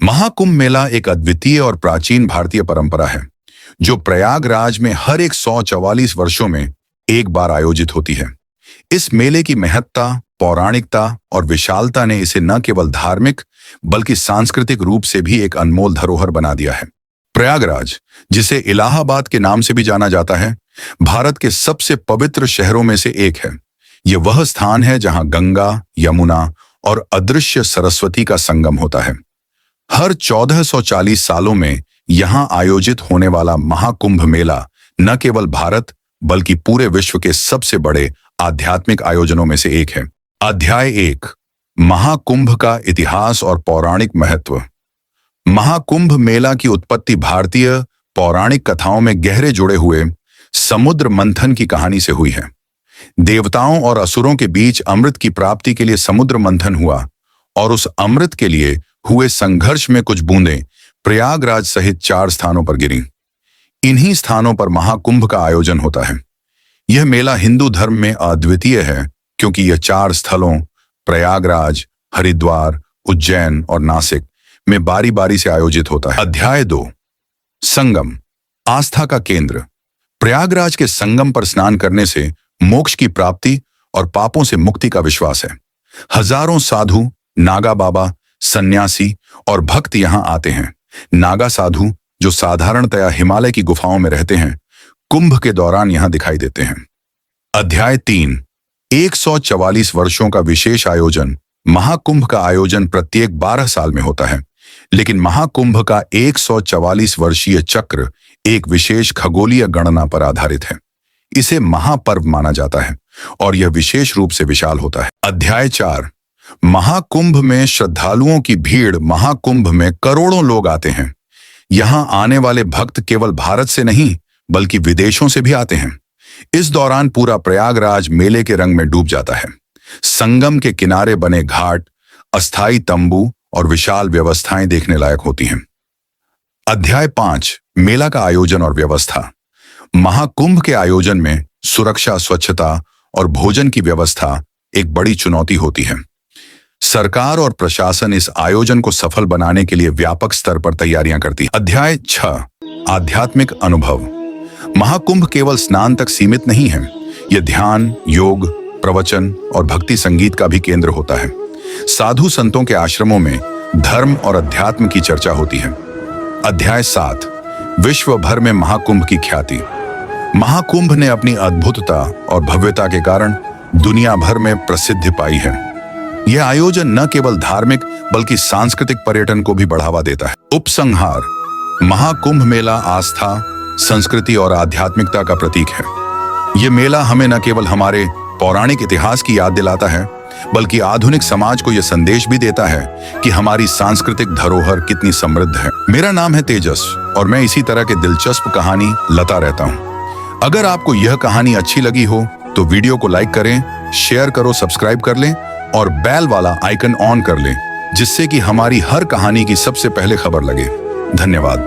महाकुंभ मेला एक अद्वितीय और प्राचीन भारतीय परंपरा है जो प्रयागराज में हर 144 वर्षों में एक बार आयोजित होती है। इस मेले की महत्ता, पौराणिकता और विशालता ने इसे न केवल धार्मिक बल्कि सांस्कृतिक रूप से भी एक अनमोल धरोहर बना दिया है। प्रयागराज, जिसे इलाहाबाद के नाम से भी जाना जाता है, भारत के सबसे पवित्र शहरों में से एक है। यह वह स्थान है जहां गंगा, यमुना और अदृश्य सरस्वती का संगम होता है। हर 1440 सालों में यहां आयोजित होने वाला महाकुंभ मेला न केवल भारत बल्कि पूरे विश्व के सबसे बड़े आध्यात्मिक आयोजनों में से एक है। अध्याय 1, महाकुंभ का इतिहास और पौराणिक महत्व। महाकुंभ मेला की उत्पत्ति भारतीय पौराणिक कथाओं में गहरे जुड़े हुए समुद्र मंथन की कहानी से हुई है। देवताओं और असुरों के बीच अमृत की प्राप्ति के लिए समुद्र मंथन हुआ और उस अमृत के लिए हुए संघर्ष में कुछ बूंदें प्रयागराज सहित 4 स्थानों पर गिरीं। इन्हीं स्थानों पर महाकुंभ का आयोजन होता है। यह मेला हिंदू धर्म में अद्वितीय है क्योंकि यह 4 स्थलों प्रयागराज, हरिद्वार, उज्जैन और नासिक में बारी बारी से आयोजित होता है। अध्याय 2, संगम, आस्था का केंद्र। प्रयागराज के संगम पर स्नान करने से मोक्ष की प्राप्ति और पापों से मुक्ति का विश्वास है। हजारों साधु, नागा बाबा, सन्यासी और भक्त यहां आते हैं। नागा साधु, जो साधारणतया हिमालय की गुफाओं में रहते हैं, कुंभ के दौरान यहां दिखाई देते हैं। अध्याय 3, 144 वर्षों का विशेष आयोजन। महाकुंभ का आयोजन प्रत्येक 12 साल में होता है, लेकिन महाकुंभ का 144 वर्षीय चक्र एक विशेष खगोलीय गणना पर आधारित है। इसे महापर्व माना जाता है और यह विशेष रूप से विशाल होता है। अध्याय 4, महाकुंभ में श्रद्धालुओं की भीड़। महाकुंभ में करोड़ों लोग आते हैं। यहां आने वाले भक्त केवल भारत से नहीं बल्कि विदेशों से भी आते हैं। इस दौरान पूरा प्रयागराज मेले के रंग में डूब जाता है। संगम के किनारे बने घाट, अस्थायी तंबू और विशाल व्यवस्थाएं देखने लायक होती हैं। अध्याय 5, मेला का आयोजन और व्यवस्था। महाकुंभ के आयोजन में सुरक्षा, स्वच्छता और भोजन की व्यवस्था एक बड़ी चुनौती होती है। सरकार और प्रशासन इस आयोजन को सफल बनाने के लिए व्यापक स्तर पर तैयारियां करती है। अध्याय 6, आध्यात्मिक अनुभव। महाकुंभ केवल स्नान तक सीमित नहीं है। यह ध्यान, योग, प्रवचन और भक्ति संगीत का भी केंद्र होता है। साधु संतों के आश्रमों में धर्म और अध्यात्म की चर्चा होती है। अध्याय 7, विश्व भर में महाकुंभ की ख्याति। महाकुंभ ने अपनी अद्भुतता और भव्यता के कारण दुनिया भर में प्रसिद्धि पाई है। यह आयोजन न केवल धार्मिक बल्कि सांस्कृतिक पर्यटन को भी बढ़ावा देता है। उपसंहार, महाकुंभ मेला आस्था, संस्कृति और आध्यात्मिकता का प्रतीक है। यह मेला हमें न केवल हमारे पौराणिक इतिहास की याद दिलाता है बल्कि आधुनिक समाज को यह संदेश भी देता है कि हमारी सांस्कृतिक धरोहर कितनी समृद्ध है। मेरा नाम है तेजस और मैं इसी तरह के दिलचस्प कहानी लाता रहता हूं। अगर आपको यह कहानी अच्छी लगी हो तो वीडियो को लाइक करें, शेयर करो, सब्सक्राइब कर लें और बेल वाला आइकन ऑन कर लें, जिससे कि हमारी हर कहानी की सबसे पहले खबर लगे। धन्यवाद।